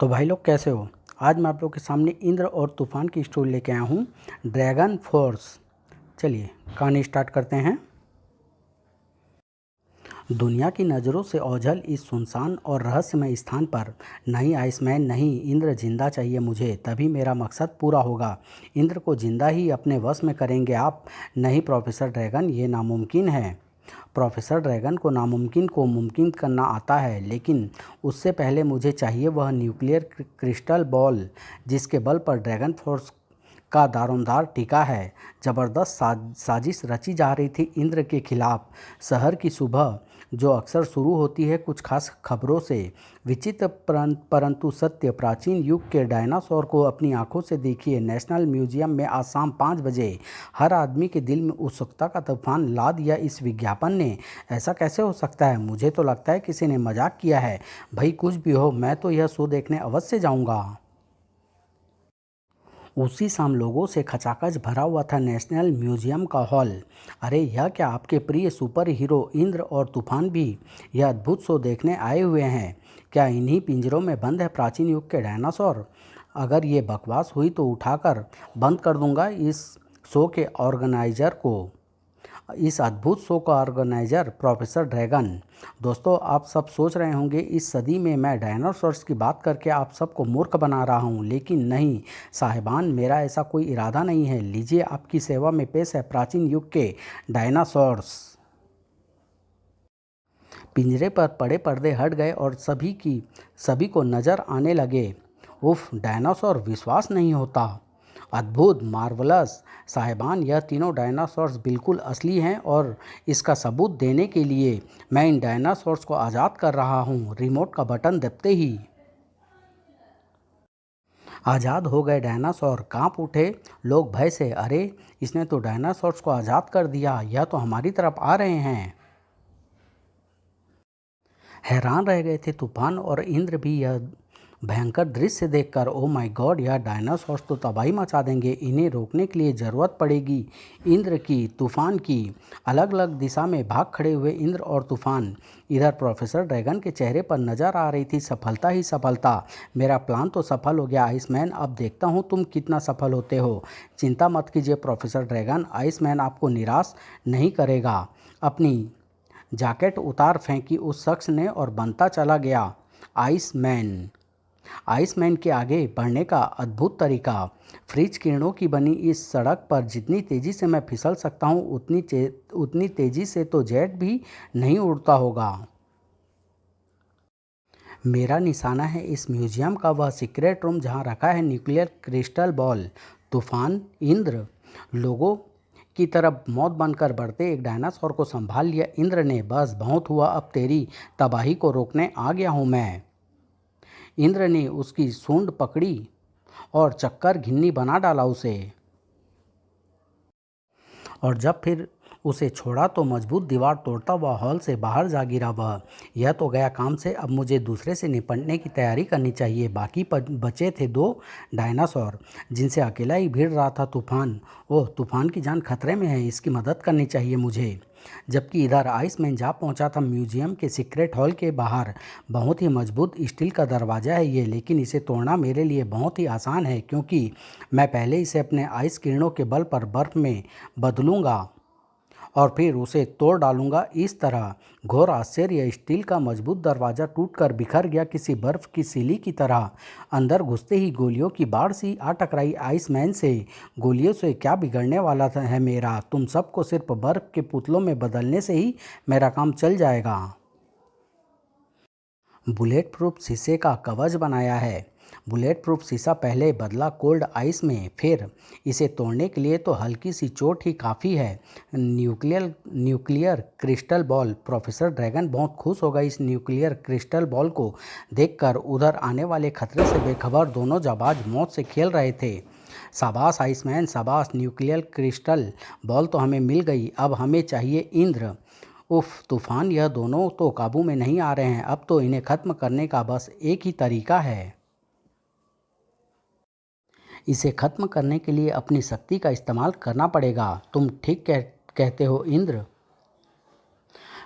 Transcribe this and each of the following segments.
तो भाई लोग कैसे हो। आज मैं आप लोग के सामने इंद्र और तूफान की स्टोरी लेके आया हूँ, ड्रैगन फोर्स। चलिए कहानी स्टार्ट करते हैं। दुनिया की नज़रों से ओझल इस सुनसान और रहस्यमय स्थान पर नहीं आइसमैन, नहीं इंद्र जिंदा चाहिए मुझे, तभी मेरा मकसद पूरा होगा। इंद्र को जिंदा ही अपने वश में करेंगे आप। नहीं प्रोफेसर ड्रैगन, ये नामुमकिन है। प्रोफेसर ड्रैगन को नामुमकिन को मुमकिन करना आता है, लेकिन उससे पहले मुझे चाहिए वह न्यूक्लियर क्रिस्टल बॉल जिसके बल पर ड्रैगन फोर्स का दारोमदार टिका है। ज़बरदस्त साजिश रची जा रही थी इंद्र के खिलाफ। शहर की सुबह जो अक्सर शुरू होती है कुछ खास खबरों से, विचित्र परंतु सत्य। प्राचीन युग के डायनासोर को अपनी आंखों से देखिए। नेशनल म्यूजियम में आज शाम 5 बजे। हर आदमी के दिल में उत्सुकता का तूफान ला दिया इस विज्ञापन ने। ऐसा कैसे हो सकता है? मुझे तो लगता है किसी ने मजाक किया है। भाई कुछ भी हो, मैं तो यह शो देखने अवश्य जाऊंगा। उसी शाम लोगों से खचाखच भरा हुआ था नेशनल म्यूजियम का हॉल। अरे यह क्या, आपके प्रिय सुपर हीरो इंद्र और तूफान भी यह अद्भुत शो देखने आए हुए हैं? क्या इन्हीं पिंजरों में बंद है प्राचीन युग के डायनासोर? अगर ये बकवास हुई तो उठाकर बंद कर दूंगा इस शो के ऑर्गेनाइजर को, इस अद्भुत शो का ऑर्गेनाइजर प्रोफेसर ड्रैगन। दोस्तों, आप सब सोच रहे होंगे इस सदी में मैं डायनासोर्स की बात करके आप सबको मूर्ख बना रहा हूं, लेकिन नहीं साहिबान, मेरा ऐसा कोई इरादा नहीं है। लीजिए आपकी सेवा में पेश है प्राचीन युग के डायनासोर्स। पिंजरे पर पड़े पर्दे हट गए और सभी को नज़र आने लगे। उफ, डायनासोर, विश्वास नहीं होता। अद्भुत, मार्वलस साहिबान, यह तीनों डायनासोर्स बिल्कुल असली हैं और इसका सबूत देने के लिए मैं इन डायनासोर्स को आज़ाद कर रहा हूँ। रिमोट का बटन दबते ही आज़ाद हो गए डायनासोर। कांप उठे लोग भय से। अरे, इसने तो डायनासोर्स को आज़ाद कर दिया, यह तो हमारी तरफ आ रहे हैं। हैरान रह गए थे तूफान और इंद्र भी यह भयंकर दृश्य देखकर। ओ माय गॉड, यह डायनासोर्स तो तबाही मचा देंगे। इन्हें रोकने के लिए ज़रूरत पड़ेगी इंद्र की, तूफान की। अलग अलग दिशा में भाग खड़े हुए इंद्र और तूफान। इधर प्रोफेसर ड्रैगन के चेहरे पर नज़र आ रही थी सफलता ही सफलता। मेरा प्लान तो सफल हो गया आइसमैन, अब देखता हूँ तुम कितना सफल होते हो। चिंता मत कीजिए प्रोफेसर ड्रैगन, आइसमैन आपको निराश नहीं करेगा। अपनी जैकेट उतार फेंकी उस शख्स ने और बनता चला गया आइसमैन। आइसमैन के आगे बढ़ने का अद्भुत तरीका। फ्रिज किरणों की बनी इस सड़क पर जितनी तेज़ी से मैं फिसल सकता हूँ उतनी तेज़ी से तो जेट भी नहीं उड़ता होगा। मेरा निशाना है इस म्यूजियम का वह सीक्रेट रूम जहाँ रखा है न्यूक्लियर क्रिस्टल बॉल। तूफान, इंद्र लोगों की तरफ मौत बनकर बढ़ते एक डायनासोर को संभाल लिया इंद्र ने। बस बहुत हुआ, अब तेरी तबाही को रोकने आ गया हूँ मैं। इंद्र ने उसकी सूंड पकड़ी और चक्कर घिन्नी बना डाला उसे। और जब फिर उसे छोड़ा तो मजबूत दीवार तोड़ता हुआ हॉल से बाहर जा गिरा वह। यह तो गया काम से, अब मुझे दूसरे से निपटने की तैयारी करनी चाहिए। बाकी बचे थे दो डायनासोर जिनसे अकेला ही भिड़ रहा था तूफान। ओह, तूफान की जान खतरे में है, इसकी मदद करनी चाहिए मुझे। जबकि इधर आइसमैन जा पहुंचा था म्यूजियम के सीक्रेट हॉल के बाहर। बहुत ही मजबूत स्टील का दरवाज़ा है ये, लेकिन इसे तोड़ना मेरे लिए बहुत ही आसान है क्योंकि मैं पहले इसे अपने आइस किरणों के बल पर बर्फ़ में बदलूंगा और फिर उसे तोड़ डालूंगा। इस तरह घोर आश्चर्य, स्टील का मजबूत दरवाज़ा टूटकर बिखर गया किसी बर्फ़ की सिली की तरह। अंदर घुसते ही गोलियों की बाढ़ सी आ टकराई आइसमैन से। गोलियों से क्या बिगड़ने वाला है मेरा? तुम सबको सिर्फ बर्फ़ के पुतलों में बदलने से ही मेरा काम चल जाएगा। बुलेट प्रूफ शीशे का कवच बनाया है। बुलेट प्रूफ शीशा पहले बदला कोल्ड आइस में, फिर इसे तोड़ने के लिए तो हल्की सी चोट ही काफ़ी है। Nuclear crystal ball. Professor dragon बहुत खुश होगा इस न्यूक्लियर क्रिस्टल बॉल को देखकर। उधर आने वाले खतरे से बेखबर दोनों जाबाज मौत से खेल रहे थे। शाबाश आइसमैन, शाबाश। न्यूक्लियर क्रिस्टल बॉल तो हमें मिल गई, अब हमें चाहिए इंद्र। उफ तूफान, यह दोनों तो काबू में नहीं आ रहे हैं। अब तो इन्हें खत्म करने का बस एक ही तरीका है। इसे खत्म करने के लिए अपनी शक्ति का इस्तेमाल करना पड़ेगा। तुम ठीक कहते हो इंद्र।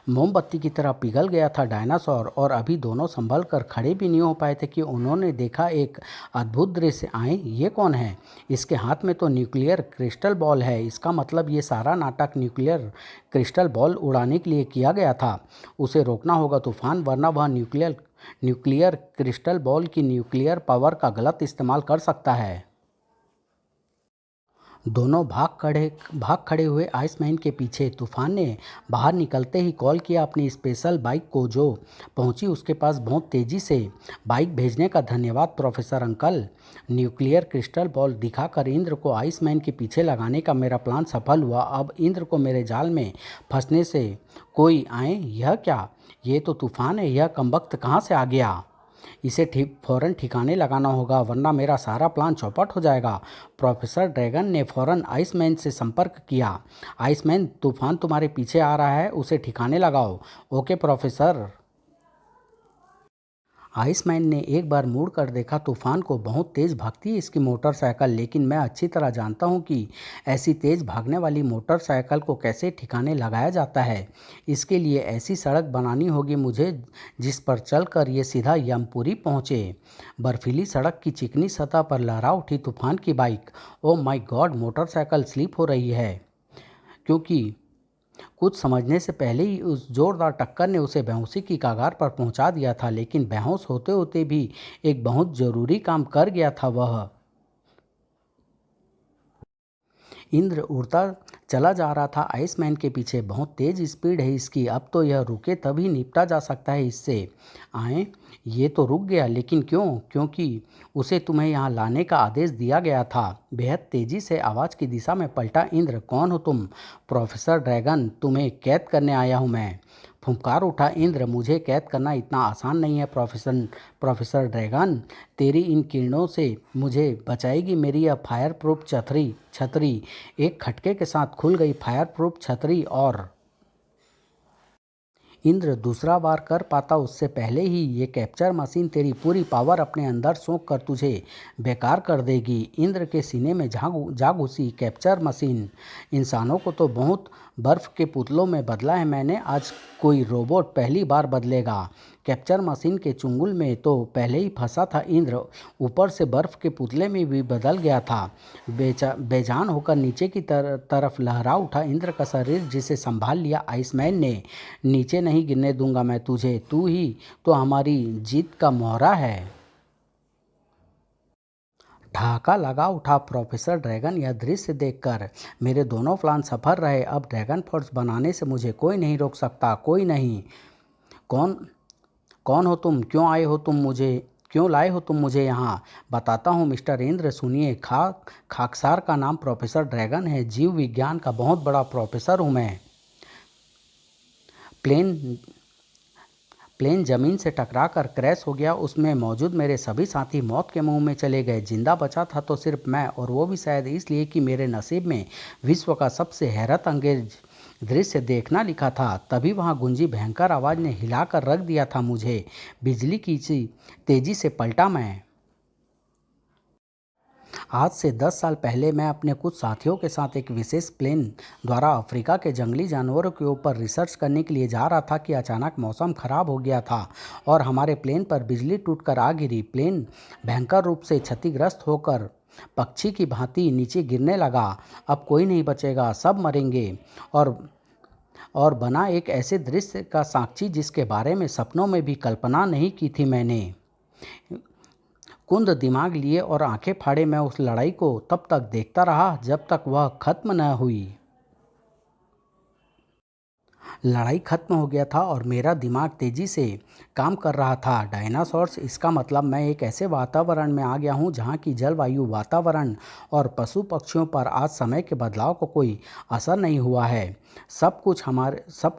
मोमबत्ती की तरह पिघल गया था डायनासोर, और अभी दोनों संभल कर खड़े भी नहीं हो पाए थे कि उन्होंने देखा एक अद्भुत दृश्य। आए, ये कौन है? इसके हाथ में तो न्यूक्लियर क्रिस्टल बॉल है। इसका मतलब ये सारा नाटक न्यूक्लियर क्रिस्टल बॉल उड़ाने के लिए किया गया था। उसे रोकना होगा तूफान, वरना वह न्यूक्लियर क्रिस्टल बॉल की न्यूक्लियर पावर का गलत इस्तेमाल कर सकता है। दोनों भाग खड़े हुए आइसमैन के पीछे। तूफान ने बाहर निकलते ही कॉल किया अपनी स्पेशल बाइक को, जो पहुंची उसके पास बहुत तेज़ी से। बाइक भेजने का धन्यवाद professor uncle. Nuclear crystal ball दिखाकर इंद्र को आइसमैन के पीछे लगाने का मेरा प्लान सफल हुआ। अब इंद्र को मेरे जाल में फंसने से कोई आए। यह क्या? ये तो तूफान है। यह कमबख्त कहाँ से आ गया? इसे फ़ौरन ठिकाने लगाना होगा, वरना मेरा सारा प्लान चौपट हो जाएगा। प्रोफेसर ड्रैगन ने फ़ौरन आइसमैन से संपर्क किया। आइसमैन, तूफान तुम्हारे पीछे आ रहा है, उसे ठिकाने लगाओ। Okay professor. आइसमैन ने एक बार मुड़ कर देखा। तूफान को बहुत तेज़ भागती है इसकी मोटरसाइकिल, लेकिन मैं अच्छी तरह जानता हूँ कि ऐसी तेज़ भागने वाली मोटरसाइकिल को कैसे ठिकाने लगाया जाता है। इसके लिए ऐसी सड़क बनानी होगी मुझे जिस पर चलकर ये सीधा यमपुरी पहुँचे। बर्फीली सड़क की चिकनी सतह पर लहरा उठी तूफान की bike. Oh my God, motorcycle slip हो रही है, क्योंकि कुछ समझने से पहले ही उस जोरदार टक्कर ने उसे बेहोशी की कगार पर पहुंचा दिया था। लेकिन बेहोश होते होते भी एक बहुत ज़रूरी काम कर गया था वह। इंद्र उड़ता चला जा रहा था आइसमैन के पीछे। बहुत तेज़ स्पीड है इसकी, अब तो यह रुके तभी निपटा जा सकता है इससे। आए, ये तो रुक गया, लेकिन क्यों? क्योंकि उसे तुम्हें यहाँ लाने का आदेश दिया गया था। बेहद तेज़ी से आवाज़ की दिशा में पलटा इंद्र। कौन हो तुम? प्रोफेसर ड्रैगन, तुम्हें कैद करने आया हूँ मैं। फुंकार उठा इंद्र। मुझे कैद करना इतना आसान नहीं है प्रोफेसर ड्रैगन। तेरी इन किरणों से मुझे बचाएगी मेरी यह फायर प्रूफ छतरी। एक खटके के साथ खुल गई फायर प्रूफ छतरी, और इंद्र दूसरा वार कर पाता उससे पहले ही ये कैप्चर मशीन तेरी पूरी पावर अपने अंदर सोख कर तुझे बेकार कर देगी। इंद्र के सीने में जा घुसी कैप्चर मशीन। इंसानों को तो बहुत बर्फ़ के पुतलों में बदला है मैंने, आज कोई रोबोट पहली बार बदलेगा। कैप्चर मशीन के चुंगल में तो पहले ही फंसा था इंद्र, ऊपर से बर्फ़ के पुतले में भी बदल गया था। बेजान होकर नीचे की तरफ लहरा उठा इंद्र का शरीर, जिसे संभाल लिया आइसमैन ने। नीचे नहीं गिरने दूंगा मैं तुझे, तू ही तो हमारी जीत का मोहरा है। ठहाका लगा उठा प्रोफेसर ड्रैगन। यह दृश्य देखकर मेरे दोनों प्लान सफल रहे। अब ड्रैगन फोर्स बनाने से मुझे कोई नहीं रोक सकता, कोई नहीं। कौन कौन हो तुम? क्यों लाए हो तुम मुझे यहाँ? बताता हूँ मिस्टर इंद्र, सुनिए। खाकसार का नाम प्रोफेसर ड्रैगन है। जीव विज्ञान का बहुत बड़ा प्रोफेसर हूँ मैं। प्लेन प्लेन ज़मीन से टकरा कर क्रैश हो गया। उसमें मौजूद मेरे सभी साथी मौत के मुंह में चले गए। जिंदा बचा था तो सिर्फ मैं, और वो भी शायद इसलिए कि मेरे नसीब में विश्व का सबसे हैरत अंगेज दृश्य देखना लिखा था। तभी वहाँ गूंजी भयंकर आवाज़ ने हिलाकर रख दिया था मुझे। बिजली की सी तेज़ी से पलटा मैं। आज से 10 साल पहले मैं अपने कुछ साथियों के साथ एक विशेष प्लेन द्वारा अफ्रीका के जंगली जानवरों के ऊपर रिसर्च करने के लिए जा रहा था कि अचानक मौसम खराब हो गया था और हमारे प्लेन पर बिजली टूटकर आ गिरी। प्लेन भयंकर रूप से क्षतिग्रस्त होकर पक्षी की भांति नीचे गिरने लगा। अब कोई नहीं बचेगा, सब मरेंगे। और और बना एक ऐसे दृश्य का साक्षी जिसके बारे में सपनों में भी कल्पना नहीं की थी मैंने। कुंद दिमाग लिए और आंखें फाड़े मैं उस लड़ाई को तब तक देखता रहा जब तक वह खत्म न हुई। लड़ाई खत्म हो गया था और मेरा दिमाग तेजी से काम कर रहा था। डायनासोर्स, इसका मतलब मैं एक ऐसे वातावरण में आ गया हूँ जहाँ की जलवायु, वातावरण और पशु पक्षियों पर आज समय के बदलाव को कोई असर नहीं हुआ है। सब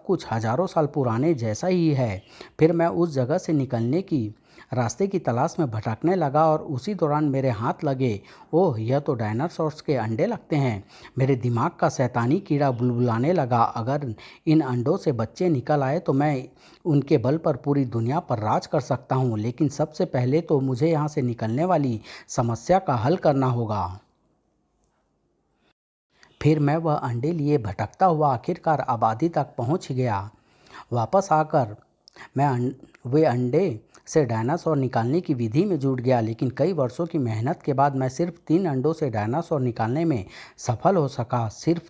कुछ हजारों साल पुराने जैसा ही है। फिर मैं उस जगह से निकलने की रास्ते की तलाश में भटकने लगा और उसी दौरान मेरे हाथ लगे। ओह, यह तो डायनासोर्स के अंडे लगते हैं। मेरे दिमाग का शैतानी कीड़ा बुलबुलाने लगा। अगर इन अंडों से बच्चे निकल आए तो मैं उनके बल पर पूरी दुनिया पर राज कर सकता हूँ। लेकिन सबसे पहले तो मुझे यहाँ से निकलने वाली समस्या का हल करना होगा। फिर मैं वह अंडे लिए भटकता हुआ आखिरकार आबादी तक पहुँच गया। वापस आकर मैं वे अंडे से डायनासोर निकालने की विधि में जुट गया, लेकिन कई वर्षों की मेहनत के बाद मैं सिर्फ 3 अंडों से डायनासोर निकालने में सफल हो सका। सिर्फ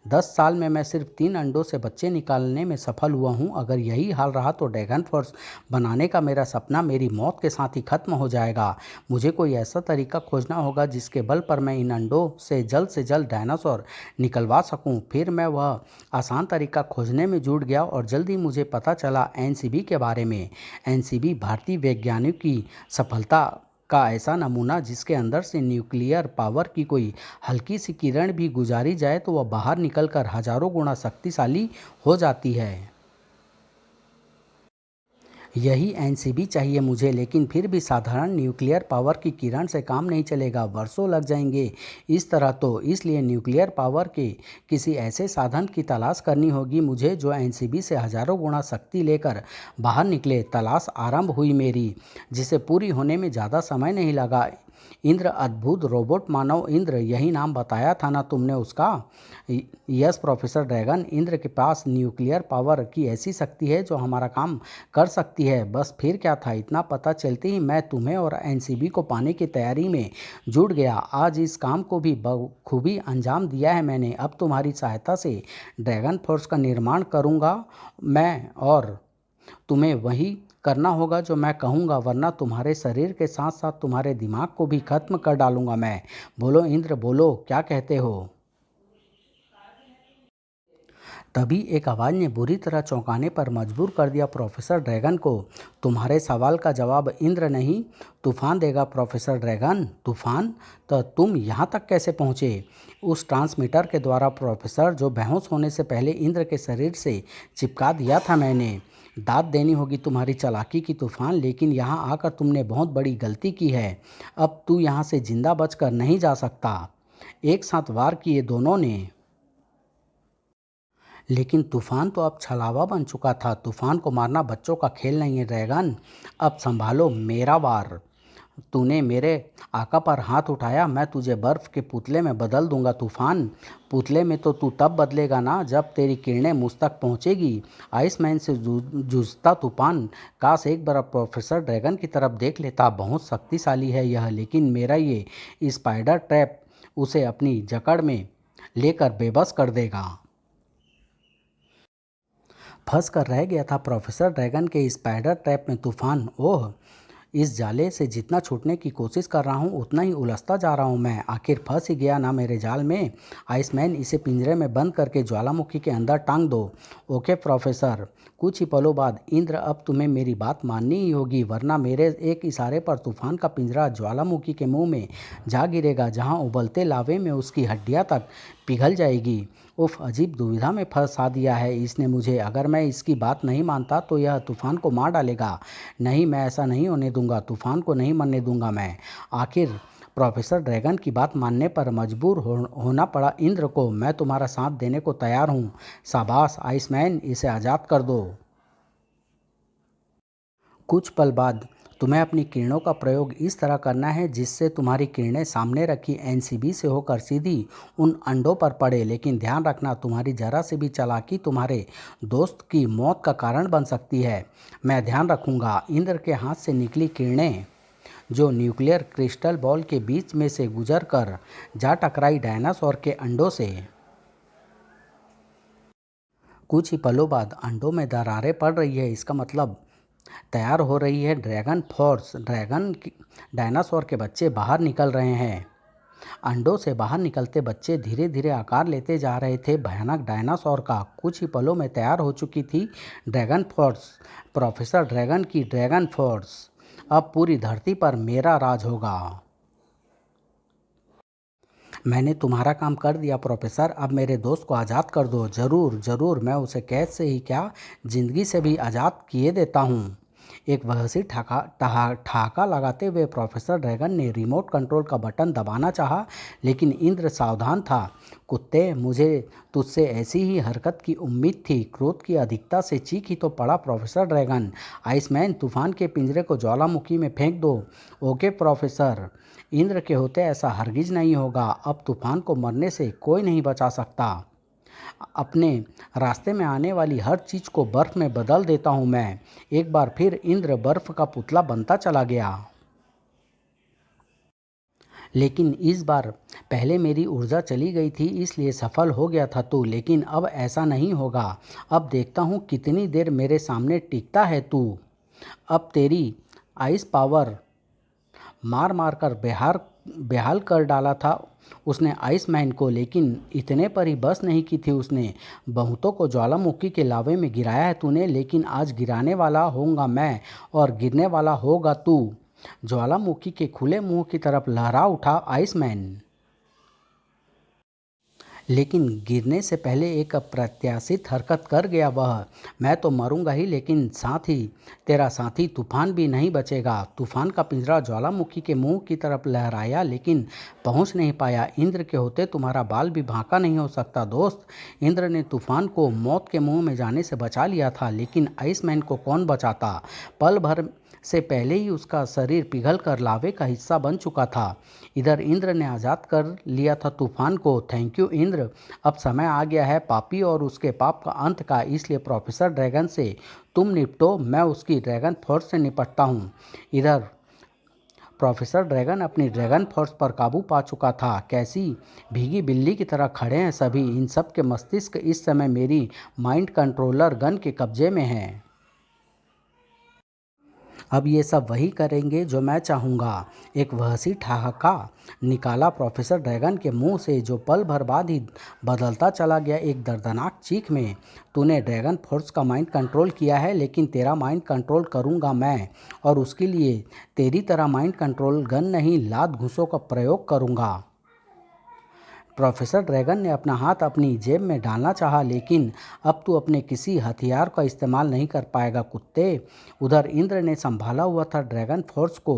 10 साल में मैं सिर्फ 3 अंडों से बच्चे निकालने में सफल हुआ हूँ। अगर यही हाल रहा तो ड्रैगन फोर्स बनाने का मेरा सपना मेरी मौत के साथ ही खत्म हो जाएगा। मुझे कोई ऐसा तरीका खोजना होगा जिसके बल पर मैं इन अंडों से जल्द डायनासोर निकलवा सकूं। फिर मैं वह आसान तरीका खोजने में जुट गया और जल्द ही मुझे पता चला एनसीबी के बारे में। एनसीबी भारतीय वैज्ञानिक की सफलता का ऐसा नमूना जिसके अंदर से न्यूक्लियर पावर की कोई हल्की सी किरण भी गुजारी जाए तो वह बाहर निकलकर हजारों गुना शक्तिशाली हो जाती है। यही एनसीबी चाहिए मुझे, लेकिन फिर भी साधारण न्यूक्लियर पावर की किरण से काम नहीं चलेगा, वर्षों लग जाएंगे इस तरह तो। इसलिए न्यूक्लियर पावर के किसी ऐसे साधन की तलाश करनी होगी मुझे जो एनसीबी से हजारों गुना शक्ति लेकर बाहर निकले। तलाश आरंभ हुई मेरी, जिसे पूरी होने में ज़्यादा समय नहीं लगा। इंद्र, अद्भुत रोबोट मानव इंद्र, यही नाम बताया था ना तुमने उसका? यस प्रोफेसर ड्रैगन, इंद्र के पास न्यूक्लियर पावर की ऐसी शक्ति है जो हमारा काम कर सकती है। बस फिर क्या था, इतना पता चलते ही मैं तुम्हें और एनसीबी को पाने की तैयारी में जुट गया। आज इस काम को भी बखूबी अंजाम दिया है मैंने। अब तुम्हारी सहायता से ड्रैगन फोर्स का निर्माण करूँगा मैं, और तुम्हें वही करना होगा जो मैं कहूँगा, वरना तुम्हारे शरीर के साथ साथ तुम्हारे दिमाग को भी खत्म कर डालूंगा मैं। बोलो इंद्र, बोलो, क्या कहते हो? तभी एक आवाज़ ने बुरी तरह चौंकाने पर मजबूर कर दिया प्रोफेसर ड्रैगन को। तुम्हारे सवाल का जवाब इंद्र नहीं, तूफान देगा प्रोफेसर ड्रैगन। तूफान? तो तुम यहाँ तक कैसे पहुँचे? उस ट्रांसमीटर के द्वारा प्रोफेसर, जो बेहोश होने से पहले इंद्र के शरीर से चिपका दिया था मैंने। दाद देनी होगी तुम्हारी चालाकी की तूफान, लेकिन यहाँ आकर तुमने बहुत बड़ी गलती की है। अब तू यहाँ से जिंदा बचकर नहीं जा सकता। एक साथ वार किए दोनों ने, लेकिन तूफान तो अब छलावा बन चुका था। तूफान को मारना बच्चों का खेल नहीं है ड्रैगन। अब संभालो मेरा वार। तूने मेरे आका पर हाथ उठाया, मैं तुझे बर्फ के पुतले में बदल दूंगा तूफान। पुतले में तो तू तब बदलेगा ना जब तेरी किरणें मुझ तक पहुंचेगी। आइसमैन से जूझता तूफान काश एक बार प्रोफेसर ड्रैगन की तरफ देख लेता। बहुत शक्तिशाली है यह, लेकिन मेरा ये स्पाइडर ट्रैप उसे अपनी जकड़ में लेकर बेबस कर देगा। फंस कर रह गया था प्रोफेसर ड्रैगन के स्पाइडर ट्रैप में तूफान। ओह, इस जाले से जितना छूटने की कोशिश कर रहा हूँ उतना ही उलझता जा रहा हूँ मैं। आखिर फंस ही गया ना मेरे जाल में। आइसमैन, इसे पिंजरे में बंद करके ज्वालामुखी के अंदर टांग दो। Okay professor. कुछ ही पलों बाद, इंद्र, अब तुम्हें मेरी बात माननी ही होगी, वरना मेरे एक इशारे पर तूफान का पिंजरा ज्वालामुखी के मुंह में जा गिरेगा, जहाँ उबलते लावे में उसकी हड्डियाँ तक पिघल जाएगी। उफ, अजीब दुविधा में फंसा दिया है इसने मुझे। अगर मैं इसकी बात नहीं मानता तो यह तूफान को मार डालेगा। नहीं, मैं ऐसा नहीं होने दूंगा। तूफान को नहीं मरने दूंगा मैं। आखिर प्रोफेसर ड्रैगन की बात मानने पर मजबूर होना पड़ा इंद्र को। मैं तुम्हारा साथ देने को तैयार हूँ। शाबाश आइसमैन, इसे आज़ाद कर दो। कुछ पल बाद, तुम्हें अपनी किरणों का प्रयोग इस तरह करना है जिससे तुम्हारी किरणें सामने रखी एनसीबी से होकर सीधी उन अंडों पर पड़े। लेकिन ध्यान रखना, तुम्हारी जरा से भी चालाकी तुम्हारे दोस्त की मौत का कारण बन सकती है। मैं ध्यान रखूंगा। इंद्र के हाथ से निकली किरणें, जो न्यूक्लियर क्रिस्टल बॉल के बीच में से गुजर कर जा टकराई डायनासोर के अंडों से। कुछ ही पलों बाद अंडों में दरारें पड़ रही है। इसका मतलब तैयार हो रही है ड्रैगन फोर्स। डायनासोर के बच्चे बाहर निकल रहे हैं। अंडों से बाहर निकलते बच्चे धीरे धीरे आकार लेते जा रहे थे भयानक डायनासोर का। कुछ ही पलों में तैयार हो चुकी थी ड्रैगन फोर्स, प्रोफेसर ड्रैगन की ड्रैगन फोर्स। अब पूरी धरती पर मेरा राज होगा। मैंने तुम्हारा काम कर दिया प्रोफेसर। अब मेरे दोस्त को आज़ाद कर दो। ज़रूर ज़रूर, मैं उसे कैद से ही क्या, जिंदगी से भी आज़ाद किए देता हूँ। एक वहसी ठहाका लगाते हुए प्रोफेसर ड्रैगन ने रिमोट कंट्रोल का बटन दबाना चाहा, लेकिन इंद्र सावधान था। कुत्ते, मुझे तुझसे ऐसी ही हरकत की उम्मीद थी। क्रोध की अधिकता से चीख ही तो पड़ा प्रोफेसर ड्रैगन। आइसमैन, तूफान के पिंजरे को ज्वालामुखी में फेंक दो। Okay professor. इंद्र के होते ऐसा हरगिज नहीं होगा। अब तूफान को मरने से कोई नहीं बचा सकता। अपने रास्ते में आने वाली हर चीज़ को बर्फ़ में बदल देता हूँ मैं। एक बार फिर इंद्र बर्फ़ का पुतला बनता चला गया। लेकिन इस बार पहले मेरी ऊर्जा चली गई थी, इसलिए सफल हो गया था तू, लेकिन अब ऐसा नहीं होगा। अब देखता हूँ कितनी देर मेरे सामने टिकता है तू। अब तेरी आइस पावर मार मार कर बेहाल कर डाला था उसने आइसमैन को, लेकिन इतने पर ही बस नहीं की थी उसने। बहुतों को ज्वालामुखी के लावे में गिराया है तूने, लेकिन आज गिराने वाला होऊंगा मैं और गिरने वाला होगा तू। ज्वालामुखी के खुले मुंह की तरफ लहरा उठा आइसमैन, लेकिन गिरने से पहले एक अप्रत्याशित हरकत कर गया वह। मैं तो मरूंगा ही, लेकिन साथ ही तेरा साथी तूफान भी नहीं बचेगा। तूफान का पिंजरा ज्वालामुखी के मुंह की तरफ लहराया, लेकिन पहुंच नहीं पाया। इंद्र के होते तुम्हारा बाल भी भांका नहीं हो सकता दोस्त। इंद्र ने तूफान को मौत के मुंह में जाने से बचा लिया था, लेकिन आइसमैन को कौन बचाता। पल भर से पहले ही उसका शरीर पिघल कर लावे का हिस्सा बन चुका था। इधर इंद्र ने आज़ाद कर लिया था तूफान को। Thank you Indra. अब समय आ गया है पापी और उसके पाप का अंत का, इसलिए प्रोफेसर ड्रैगन से तुम निपटो, मैं उसकी ड्रैगन फोर्स से निपटता हूँ। इधर प्रोफेसर ड्रैगन अपनी ड्रैगन फोर्स पर काबू पा चुका था। कैसी भीगी बिल्ली की तरह खड़े हैं सभी। इन सब के मस्तिष्क इस समय मेरी माइंड कंट्रोलर गन के कब्जे में है। अब ये सब वही करेंगे जो मैं चाहूँगा। एक वहशी ठहाका निकाला प्रोफेसर ड्रैगन के मुंह से, जो पल भर बाद ही बदलता चला गया एक दर्दनाक चीख में। तूने ड्रैगन फोर्स का माइंड कंट्रोल किया है, लेकिन तेरा माइंड कंट्रोल करूँगा मैं, और उसके लिए तेरी तरह माइंड कंट्रोल गन नहीं, लात घूंसों का प्रयोग करूँगा। प्रोफेसर ड्रैगन ने अपना हाथ अपनी जेब में डालना चाहा, लेकिन अब तू अपने किसी हथियार का इस्तेमाल नहीं कर पाएगा कुत्ते। उधर इंद्र ने संभाला हुआ था ड्रैगन फोर्स को।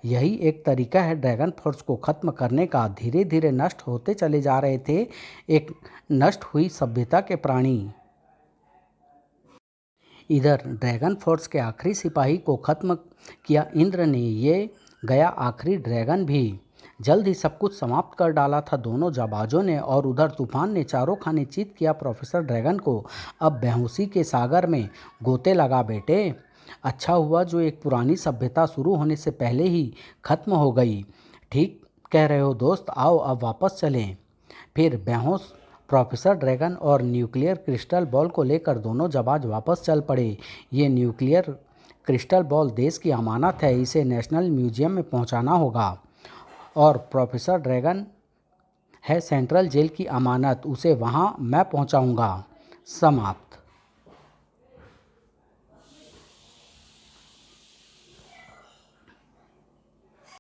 यही एक तरीका है ड्रैगन फोर्स को ख़त्म करने का। धीरे धीरे नष्ट होते चले जा रहे थे एक नष्ट हुई सभ्यता के प्राणी। इधर ड्रैगन फोर्स के आखिरी सिपाही को ख़त्म किया इंद्र ने। ये गया आखिरी ड्रैगन भी। जल्द ही सब कुछ समाप्त कर डाला था दोनों जाबाजों ने। और उधर तूफान ने चारों खाने चित किया प्रोफेसर ड्रैगन को। अब बेहोशी के सागर में गोते लगा बेटे। अच्छा हुआ जो एक पुरानी सभ्यता शुरू होने से पहले ही खत्म हो गई। ठीक कह रहे हो दोस्त, आओ अब वापस चलें। फिर बेहोश प्रोफेसर ड्रैगन और न्यूक्लियर क्रिस्टल बॉल को लेकर दोनों जाबाज वापस चल पड़े। ये न्यूक्लियर क्रिस्टल बॉल देश की अमानत है, इसे नेशनल म्यूजियम में पहुंचाना होगा। और प्रोफेसर ड्रैगन है सेंट्रल जेल की अमानत, उसे वहां मैं पहुंचाऊंगा। समाप्त।